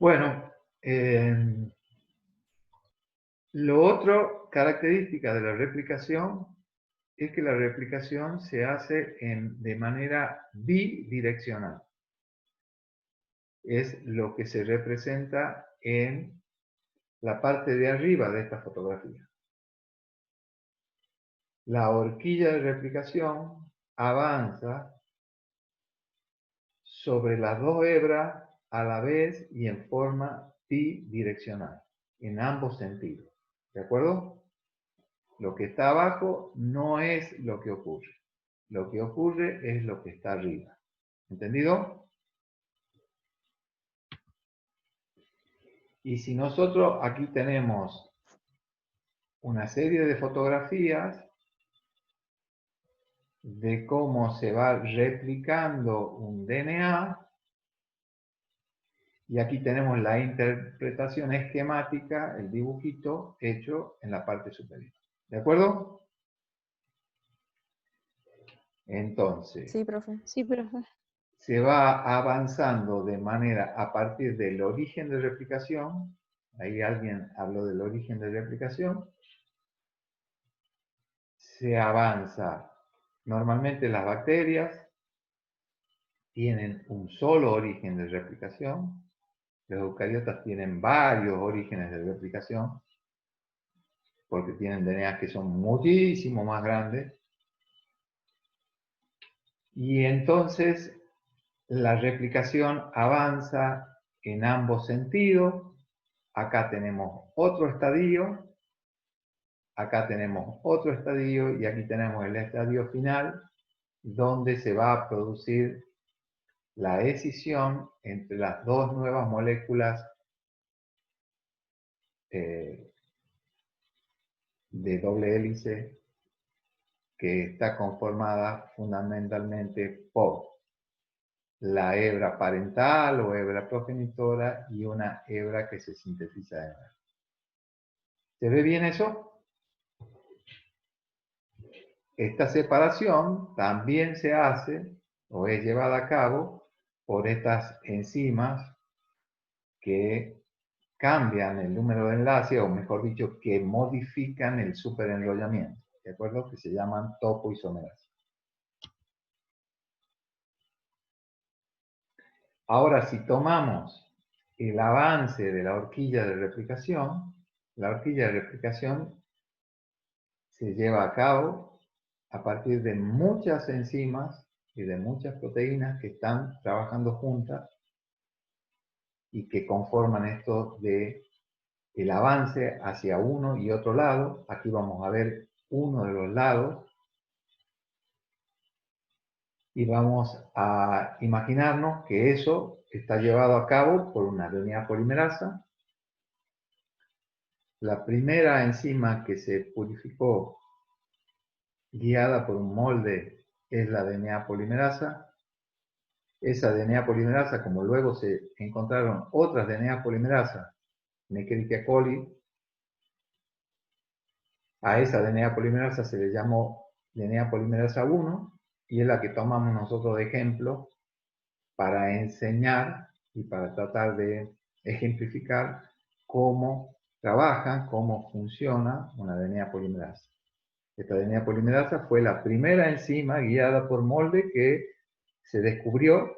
Bueno, lo otro característica de la replicación es que la replicación se hace de manera bidireccional. Es lo que se representa en la parte de arriba de esta fotografía. La horquilla de replicación avanza sobre las dos hebras a la vez y en forma bidireccional, en ambos sentidos. ¿De acuerdo? Lo que está abajo no es lo que ocurre. Lo que ocurre es lo que está arriba. ¿Entendido? Y si nosotros aquí tenemos una serie de fotografías de cómo se va replicando un DNA, y aquí tenemos la interpretación esquemática, el dibujito hecho en la parte superior. ¿De acuerdo? Entonces, Sí, profe. Sí, profe. se va avanzando de manera a partir del origen de replicación. Ahí alguien habló del origen de replicación. Se avanza. Normalmente las bacterias tienen un solo origen de replicación. Los eucariotas tienen varios orígenes de replicación porque tienen DNA que son muchísimo más grandes. Y entonces la replicación avanza en ambos sentidos. Acá tenemos otro estadio, acá tenemos otro estadio y aquí tenemos el estadio final donde se va a producir la escisión entre las dos nuevas moléculas de doble hélice que está conformada fundamentalmente por la hebra parental o hebra progenitora y una hebra que se sintetiza de nuevo. ¿Se ve bien eso? Esta separación también se hace o es llevada a cabo por estas enzimas que cambian el número de enlace, o mejor dicho, que modifican el superenrollamiento, ¿de acuerdo? Que se llaman topoisomerasa. Ahora, si tomamos el avance de la horquilla de replicación, la horquilla de replicación se lleva a cabo a partir de muchas enzimas y de muchas proteínas que están trabajando juntas y que conforman esto de el avance hacia uno y otro lado. Aquí vamos a ver uno de los lados y vamos a imaginarnos que eso está llevado a cabo por una DNA polimerasa. La primera enzima que se purificó guiada por un molde es la DNA polimerasa. Esa DNA polimerasa, como luego se encontraron otras DNA polimerasa, Escherichia coli, a esa DNA polimerasa se le llamó DNA polimerasa 1 y es la que tomamos nosotros de ejemplo para enseñar y para tratar de ejemplificar cómo trabaja, cómo funciona una DNA polimerasa. Esta DNA polimerasa fue la primera enzima guiada por molde que se descubrió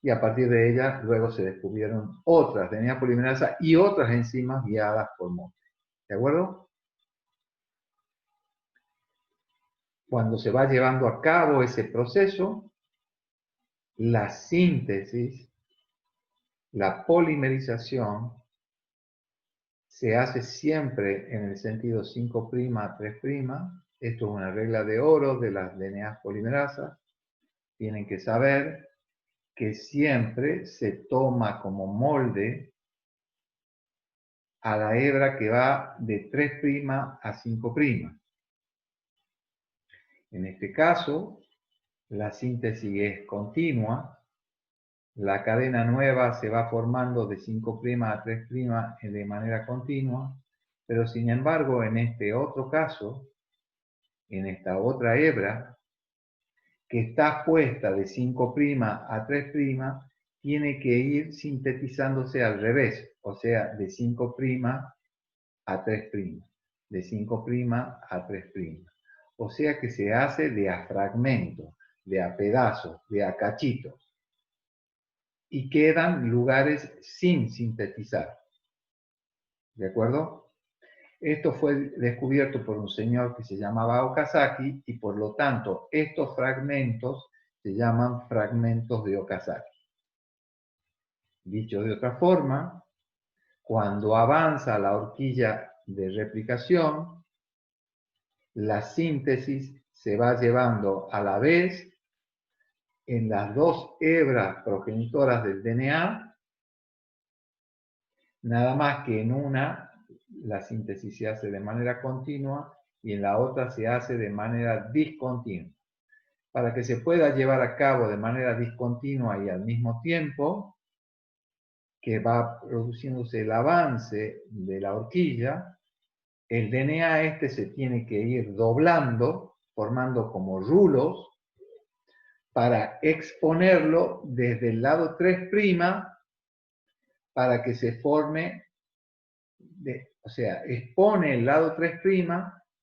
y a partir de ella luego se descubrieron otras DNA polimerasa y otras enzimas guiadas por molde. ¿De acuerdo? Cuando se va llevando a cabo ese proceso, la síntesis, la polimerización, se hace siempre en el sentido 5' a 3'. Esto es una regla de oro de las DNA polimerasas. Tienen que saber que siempre se toma como molde a la hebra que va de 3' a 5'. En este caso, la síntesis es continua. La cadena nueva se va formando de 5' a 3' de manera continua, pero sin embargo, en este otro caso, en esta otra hebra, que está puesta de 5' a 3', tiene que ir sintetizándose al revés, o sea, de 5' a 3', de 5' a 3'. O sea que se hace de a fragmentos, de a pedazos, de a cachitos. Y quedan lugares sin sintetizar. ¿De acuerdo? Esto fue descubierto por un señor que se llamaba Okazaki y por lo tanto estos fragmentos se llaman fragmentos de Okazaki. Dicho de otra forma, cuando avanza la horquilla de replicación, la síntesis se va llevando a la vez en las dos hebras progenitoras del DNA, nada más que en una la síntesis se hace de manera continua y en la otra se hace de manera discontinua. Para que se pueda llevar a cabo de manera discontinua y al mismo tiempo que va produciéndose el avance de la horquilla, el DNA este se tiene que ir doblando, formando como rulos, para exponerlo desde el lado 3' para que se forme, o sea, expone el lado 3'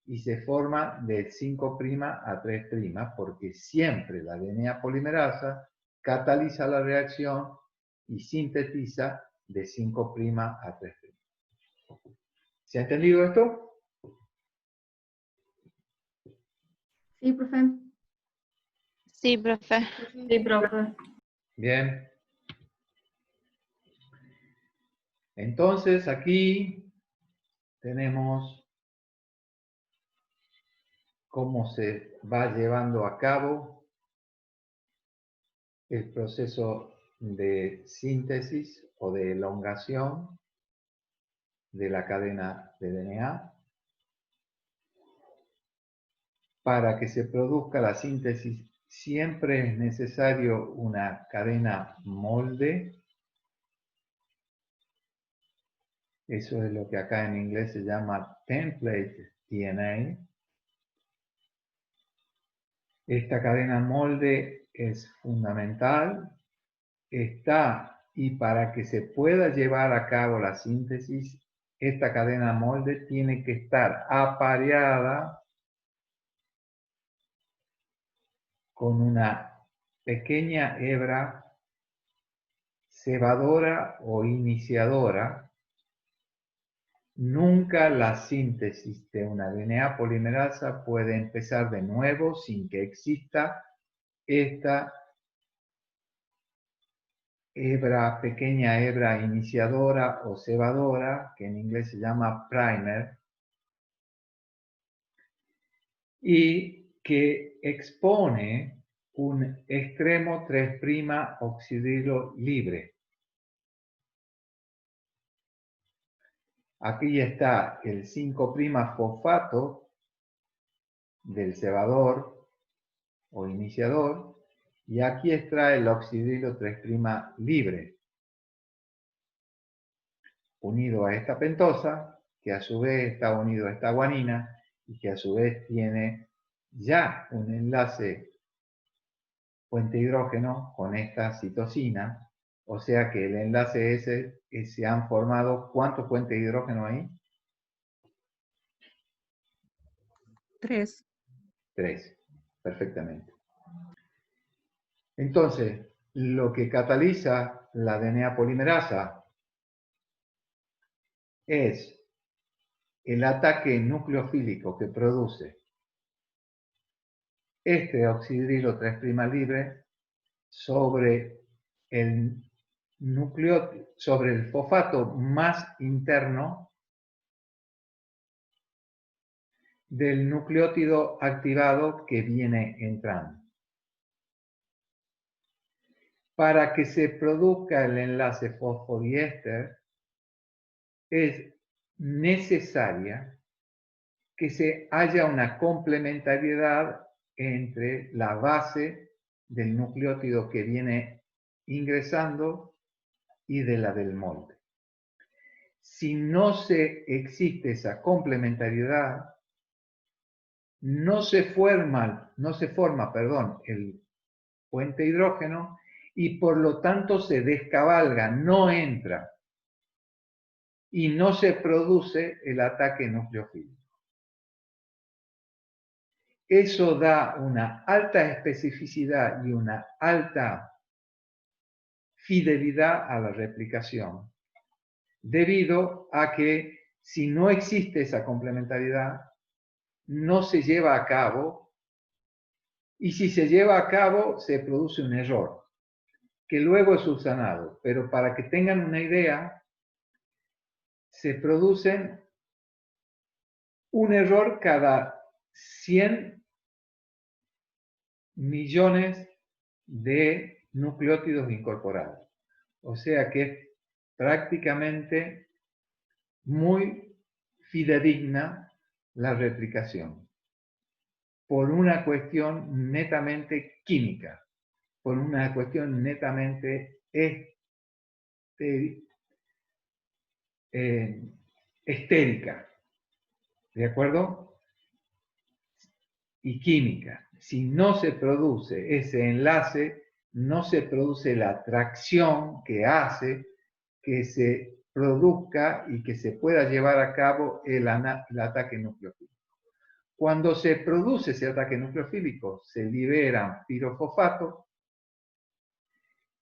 y se forma del 5' a 3', porque siempre la DNA polimerasa cataliza la reacción y sintetiza de 5' a 3'. ¿Se ha entendido esto? Sí, profe. Sí, profe. Sí, profe. Bien. Entonces aquí tenemos cómo se va llevando a cabo el proceso de síntesis o de elongación de la cadena de DNA. Para que se produzca la síntesis siempre es necesario una cadena molde. Eso es lo que acá en inglés se llama template DNA. Esta cadena molde es fundamental. Y para que se pueda llevar a cabo la síntesis, esta cadena molde tiene que estar apareada con una pequeña hebra cebadora o iniciadora. Nunca la síntesis de una DNA polimerasa puede empezar de nuevo sin que exista esta pequeña hebra iniciadora o cebadora, que en inglés se llama primer, y que expone un extremo 3' oxidrilo libre. Aquí está el 5' fosfato del cebador o iniciador, y aquí está el oxidrilo 3' libre, unido a esta pentosa, que a su vez está unido a esta guanina, y que a su vez tiene ya un enlace puente hidrógeno con esta citosina, o sea que el enlace ese se han formado, ¿cuántos puentes de hidrógeno hay? 3. 3, perfectamente. Entonces, lo que cataliza la DNA polimerasa es el ataque nucleofílico que produce este oxidrilo 3' libre sobre el sobre el fosfato más interno del nucleótido activado que viene entrando. Para que se produzca el enlace fosfodiéster es necesaria que se haya una complementariedad entre la base del nucleótido que viene ingresando y de la del molde. Si no existe esa complementariedad, no se forma el puente hidrógeno y por lo tanto se descabalga, no entra y no se produce el ataque nucleofílico. Eso da una alta especificidad y una alta fidelidad a la replicación, debido a que si no existe esa complementariedad, no se lleva a cabo, y si se lleva a cabo, se produce un error, que luego es subsanado. Pero para que tengan una idea, se producen un error cada 100 millones de nucleótidos incorporados. O sea que es prácticamente muy fidedigna la replicación, por una cuestión netamente química, por una cuestión netamente estérica, ¿de acuerdo? Y química. Si no se produce ese enlace, no se produce la atracción que hace que se produzca y que se pueda llevar a cabo el ataque nucleofílico. Cuando se produce ese ataque nucleofílico, se liberan pirofosfatos,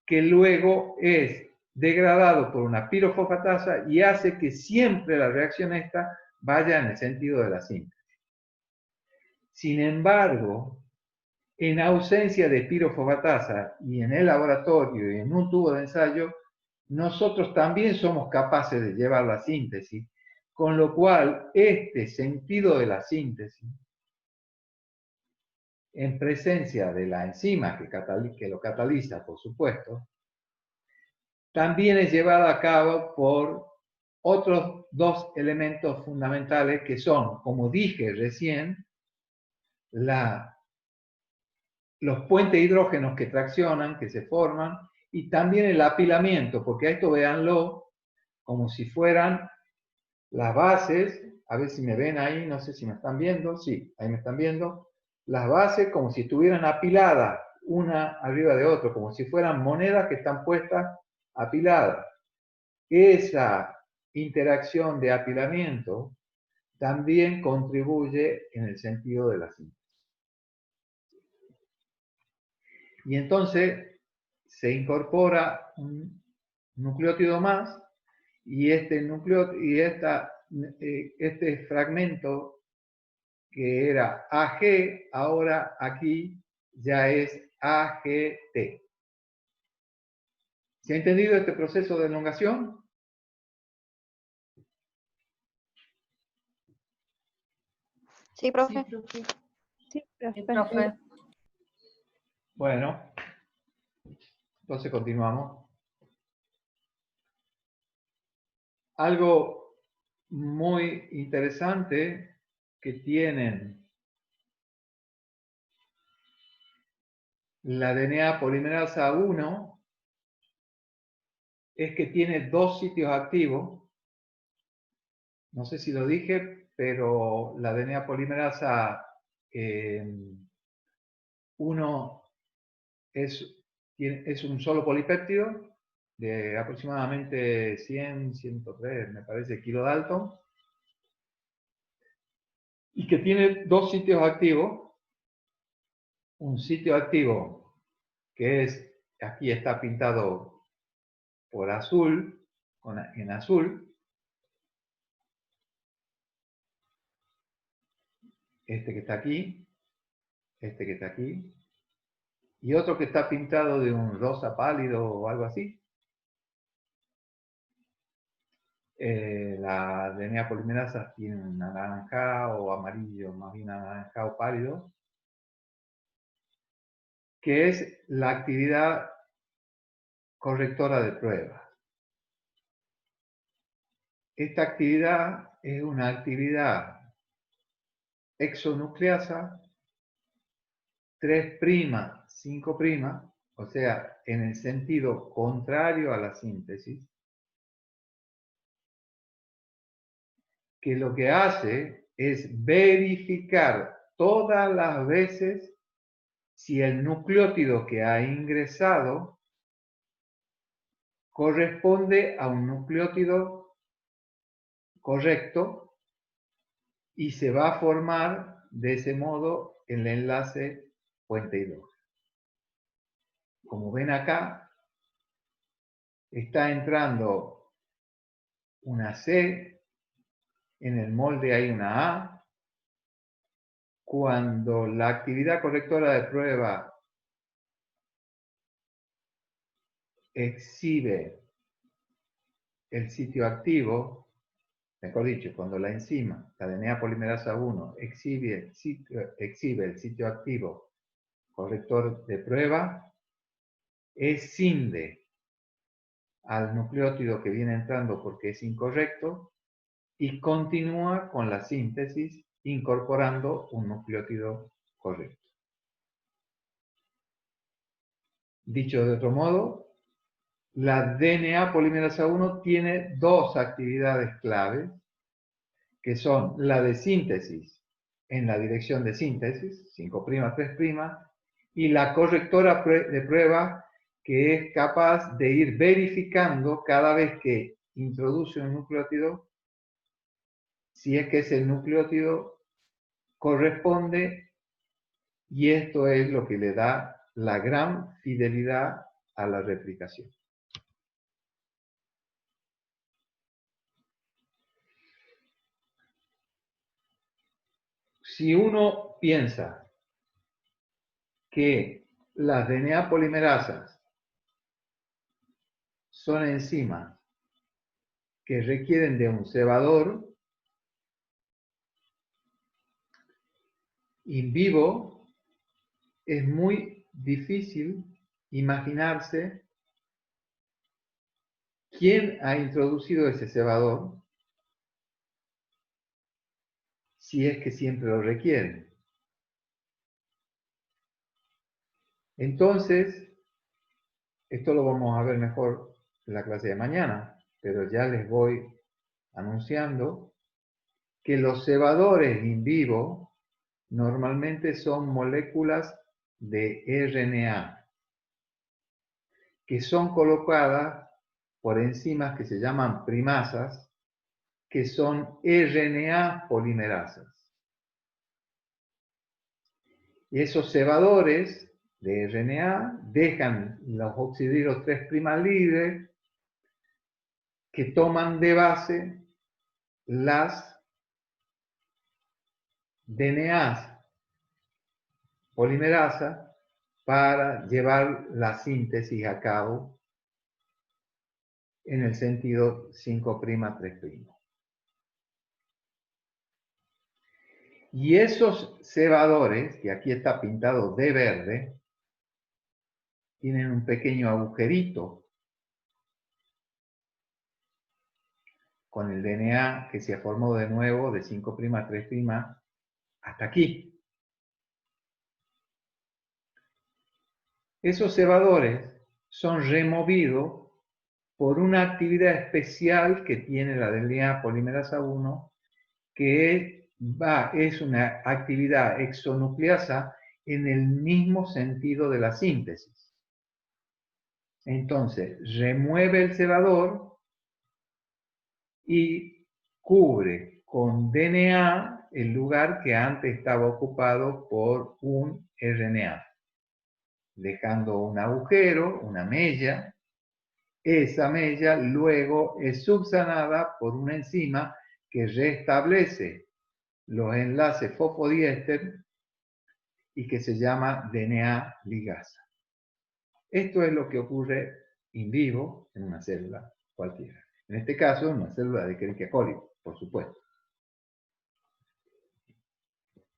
que luego es degradado por una pirofosfatasa y hace que siempre la reacción esta vaya en el sentido de la síntesis. Sin embargo, en ausencia de pirofosfatasa y en el laboratorio y en un tubo de ensayo, nosotros también somos capaces de llevar la síntesis, con lo cual este sentido de la síntesis, en presencia de la enzima que lo cataliza, por supuesto, también es llevada a cabo por otros dos elementos fundamentales que son, como dije recién, los puentes hidrógenos que traccionan, que se forman, y también el apilamiento, porque a esto véanlo como si fueran las bases, a ver si me ven ahí, no sé si me están viendo, sí, ahí me están viendo, las bases como si estuvieran apiladas una arriba de otra, como si fueran monedas que están puestas apiladas. Esa interacción de apilamiento también contribuye en el sentido de la síntesis. Y entonces se incorpora un nucleótido más y este fragmento que era AG, ahora aquí ya es AGT. ¿Se ha entendido este proceso de elongación? Sí, profe. Sí, Sí, profe. Bueno, entonces continuamos. Algo muy interesante que tienen la DNA polimerasa 1 es que tiene dos sitios activos. No sé si lo dije, pero la DNA polimerasa 1 es un solo polipéptido de aproximadamente 100, 103, me parece, kilodalton, y que tiene dos sitios activos. Un sitio activo que es, aquí está pintado por azul, en azul, este que está aquí, este que está aquí, y otro que está pintado de un rosa pálido o algo así. La DNA polimerasa tiene un anaranjado o amarillo, más bien anaranjado pálido, que es la actividad correctora de pruebas. Esta actividad es una actividad exonucleasa 3', 5', o sea, en el sentido contrario a la síntesis, que lo que hace es verificar todas las veces si el nucleótido que ha ingresado corresponde a un nucleótido correcto y se va a formar de ese modo el enlace puente hidrógeno. Como ven acá, está entrando una C, en el molde hay una A. Cuando la actividad correctora de prueba exhibe el sitio activo, mejor dicho, cuando la enzima, la DNA polimerasa 1, exhibe el sitio activo corrector de prueba, escinde al nucleótido que viene entrando porque es incorrecto y continúa con la síntesis incorporando un nucleótido correcto. Dicho de otro modo, la DNA polimerasa 1 tiene dos actividades claves, que son la de síntesis en la dirección de síntesis, 5', 3', y la correctora de prueba, que es capaz de ir verificando cada vez que introduce un nucleótido, si es que ese nucleótido corresponde, y esto es lo que le da la gran fidelidad a la replicación. Si uno piensa que las DNA polimerasas son enzimas que requieren de un cebador, in vivo es muy difícil imaginarse quién ha introducido ese cebador, si es que siempre lo requieren. Entonces, esto lo vamos a ver mejor en la clase de mañana, pero ya les voy anunciando que los cebadores in vivo normalmente son moléculas de RNA que son colocadas por enzimas que se llaman primasas, que son RNA polimerasas. Y esos cebadores de RNA dejan los oxidrilos 3' libres que toman de base las DNAs polimerasa para llevar la síntesis a cabo en el sentido 5', 3'. Y esos cebadores, que aquí está pintado de verde, tienen un pequeño agujerito con el DNA que se formó de nuevo de 5', 3' hasta aquí. Esos cebadores son removidos por una actividad especial que tiene la DNA polimerasa 1, que es una actividad exonucleasa en el mismo sentido de la síntesis. Entonces, remueve el cebador y cubre con DNA el lugar que antes estaba ocupado por un RNA, dejando un agujero, una mella. Esa mella luego es subsanada por una enzima que restablece los enlaces fosfodiéster y que se llama DNA ligasa. Esto es lo que ocurre in vivo en una célula cualquiera. En este caso, en una célula de Escherichia coli, por supuesto.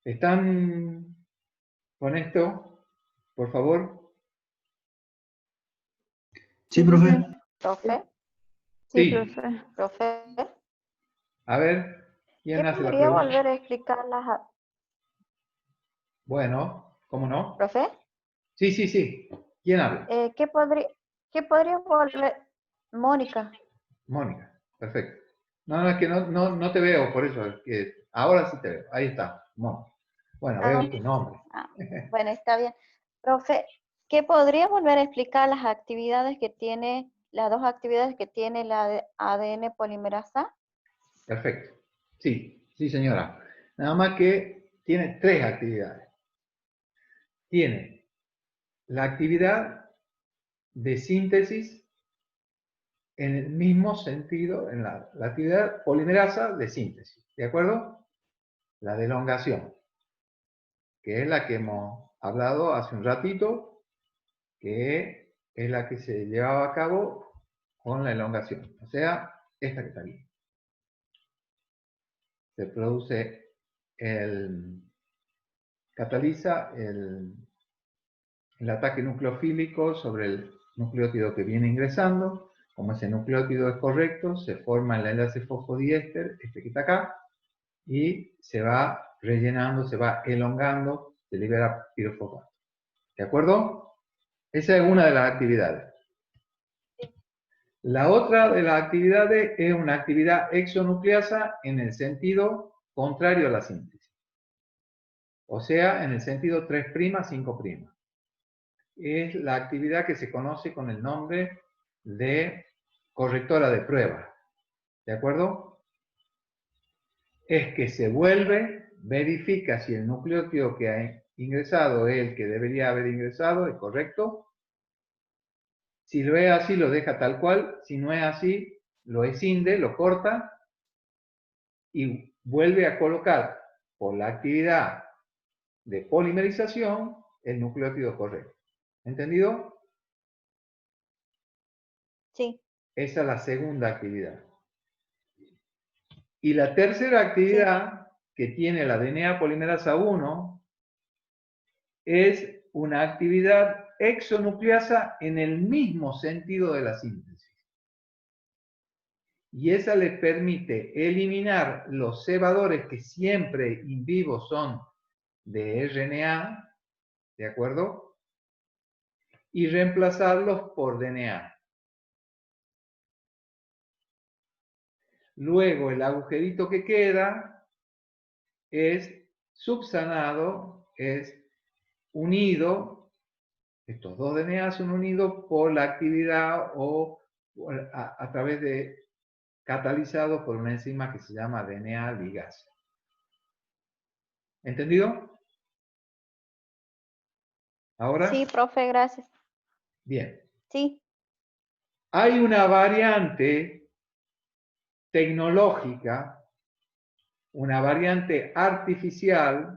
¿Están con esto? Por favor. Sí, profe. ¿Profe? Sí. profe. ¿Profe? A ver, ¿quién hace la ¿Podría pregunta? volver a explicar las... Bueno, ¿cómo no? ¿Profe? Sí, sí, sí. ¿Quién habla? ¿Qué podría volver? Mónica. Mónica, perfecto. No, es que no te veo, por eso es que ahora sí te veo. Ahí está, Mónica. Bueno, veo tu nombre. Bueno, está bien. Profe, ¿qué podría volver a explicar las actividades que tiene las dos actividades que tiene la ADN polimerasa? Perfecto. Sí, sí, señora. Nada más que tiene tres actividades. Tiene la actividad de síntesis en el mismo sentido, en la actividad polimerasa de síntesis, ¿de acuerdo? La de elongación, que es la que hemos hablado hace un ratito, que es la que se llevaba a cabo con la elongación, o sea, esta que está aquí. Se produce cataliza el ataque nucleofílico sobre el nucleótido que viene ingresando. Como ese nucleótido es correcto, se forma el enlace fosfodiéster, este que está acá, y se va rellenando, se va elongando, se libera pirofosfato. ¿De acuerdo? Esa es una de las actividades. La otra de las actividades es una actividad exonucleasa en el sentido contrario a la síntesis. O sea, en el sentido 3', 5'. Es la actividad que se conoce con el nombre de correctora de prueba. ¿De acuerdo? Es que se vuelve, verifica si el nucleótido que ha ingresado es el que debería haber ingresado, es correcto. Si lo es así, lo deja tal cual. Si no es así, lo escinde, lo corta y vuelve a colocar por la actividad de polimerización el nucleótido correcto. ¿Entendido? Sí. Esa es la segunda actividad. Y la tercera actividad que tiene la DNA polimerasa 1 es una actividad exonucleasa en el mismo sentido de la síntesis. Y esa le permite eliminar los cebadores que siempre in vivo son de RNA, ¿de acuerdo? Y reemplazarlos por DNA. Luego el agujerito que queda es subsanado, es unido, estos dos DNA son unidos por la actividad o a través de catalizado por una enzima que se llama DNA ligasa. ¿Entendido? ¿Ahora? Sí, profe, gracias. Bien. Sí. Hay una variante tecnológica, una variante artificial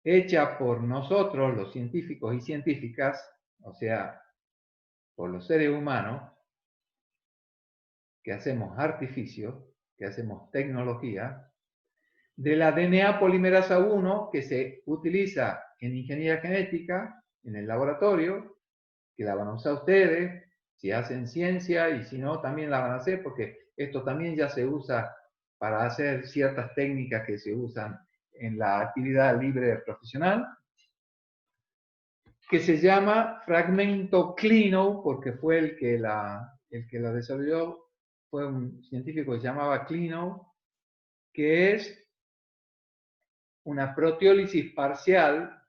hecha por nosotros, los científicos y científicas, o sea, por los seres humanos, que hacemos artificio, que hacemos tecnología, de la DNA polimerasa 1 que se utiliza en ingeniería genética, en el laboratorio, que la van a usar ustedes, si hacen ciencia y si no, también la van a hacer, porque esto también ya se usa para hacer ciertas técnicas que se usan en la actividad libre profesional, que se llama fragmento Klenow, porque fue el que la desarrolló, fue un científico que se llamaba Klenow, que es una proteólisis parcial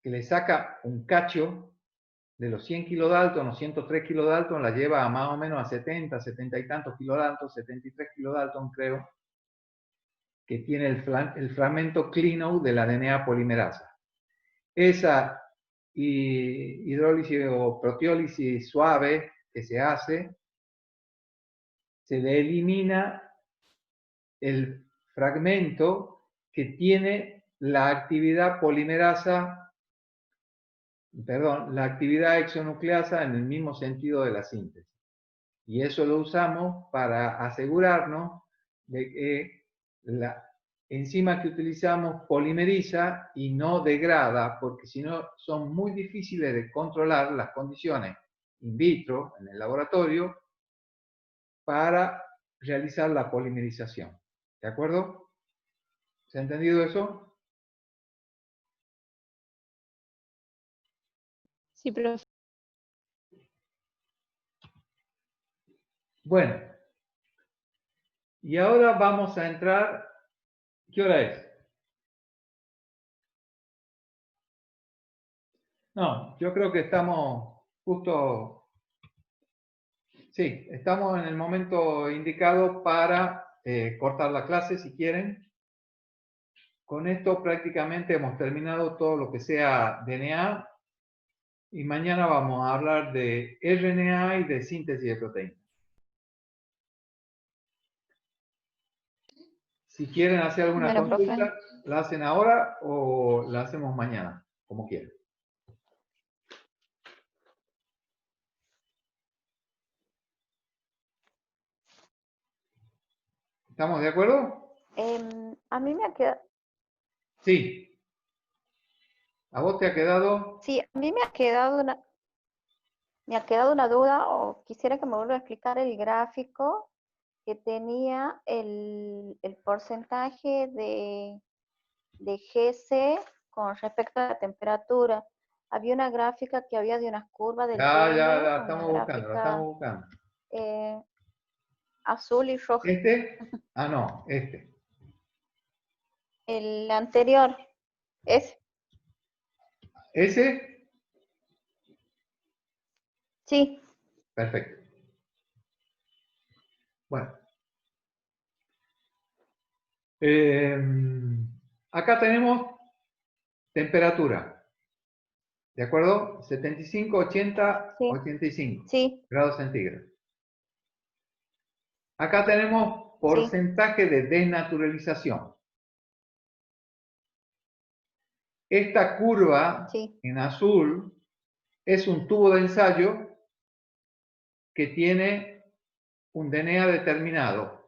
que le saca un cacho de los 100 kilodalton o 103 kilodalton, la lleva a más o menos a 70, 70 y tantos kilodalton, 73 kilodalton creo, que tiene el fragmento Klenow de la DNA polimerasa. Esa hidrólisis o proteólisis suave que se hace, se le elimina el fragmento que tiene la actividad polimerasa, perdón, la actividad exonucleasa en el mismo sentido de la síntesis. Y eso lo usamos para asegurarnos de que la enzima que utilizamos polimeriza y no degrada, porque si no son muy difíciles de controlar las condiciones in vitro, en el laboratorio, para realizar la polimerización. ¿De acuerdo? ¿Se ha entendido eso? Sí, profe. Bueno, y ahora vamos a entrar. ¿Qué hora es? No, yo creo que estamos justo, sí, estamos en el momento indicado para cortar la clase si quieren. Con esto prácticamente hemos terminado todo lo que sea DNA y mañana vamos a hablar de RNA y de síntesis de proteínas. Si quieren hacer alguna Bueno, profe. consulta, la hacen ahora o la hacemos mañana, como quieran. ¿Estamos de acuerdo? A mí me ha quedado, Sí. ¿A vos te ha quedado? sí, a mí me ha quedado una duda, o quisiera que me vuelva a explicar el gráfico que tenía el porcentaje de GC con respecto a la temperatura. Había una gráfica que había de unas curvas del Ya, TM, la una estamos buscando, la estamos gráfica buscando. azul y roja. ¿Este? Ah, no, este. El anterior es, ¿Ese? sí, Perfecto. Bueno. Acá tenemos temperatura. ¿De acuerdo? 75, 80, sí, 85 sí, grados centígrados. Acá tenemos sí, porcentaje de desnaturalización. Esta curva sí. en azul es un tubo de ensayo que tiene un DNA determinado.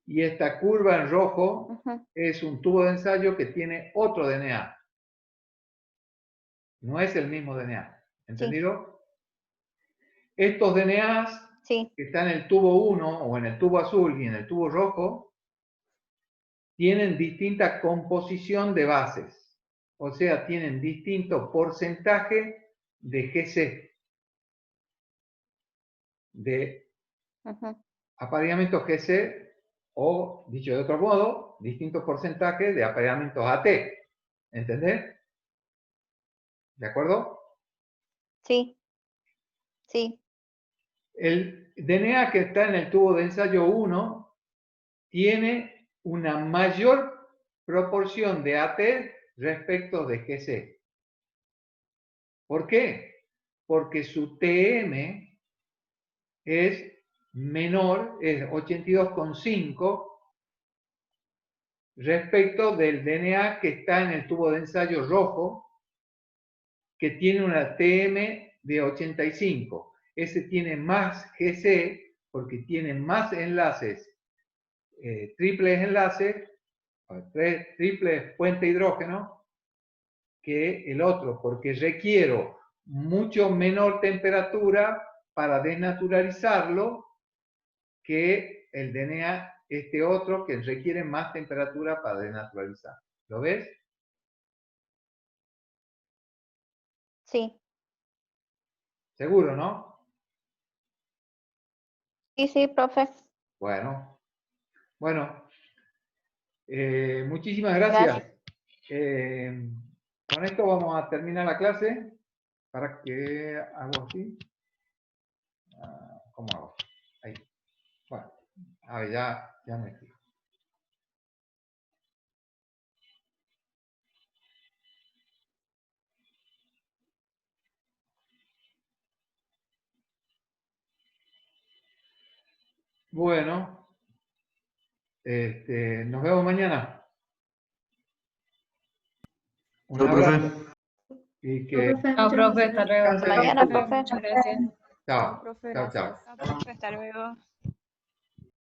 Y esta curva en rojo Ujú, es un tubo de ensayo que tiene otro DNA. No es el mismo DNA. ¿Entendido? Estos DNAs sí, que están en el tubo 1 o en el tubo azul y en el tubo rojo tienen distinta composición de bases. O sea, tienen distinto porcentaje de GC, de ujú, apareamiento GC, o, dicho de otro modo, distintos porcentajes de apareamientos AT. ¿Entendés? ¿De acuerdo? sí, sí, El DNA que está en el tubo de ensayo 1 tiene una mayor proporción de AT respecto de GC. ¿Por qué? Porque su TM es menor, es 82,5 respecto del DNA que está en el tubo de ensayo rojo, que tiene una TM de 85. Ese tiene más GC porque tiene más enlaces, triples enlaces, triples puente hidrógeno, que el otro, porque requiero mucho menor temperatura para desnaturalizarlo que el DNA, este otro, que requiere más temperatura para desnaturalizar. ¿Lo ves? sí, Seguro, ¿no? sí, sí, profe. Bueno, muchísimas gracias. Gracias. Con esto vamos a terminar la clase. ¿Para que hago así? ¿Cómo hago? Ahí. Bueno, a ver, ya me fijo. Bueno, nos vemos mañana. Un Chao, profe. abrazo. Y que Chao, profe, hasta luego. Hasta mañana, profe. Muchas gracias. chao, Profe, chao, chao. gracias. Hasta luego.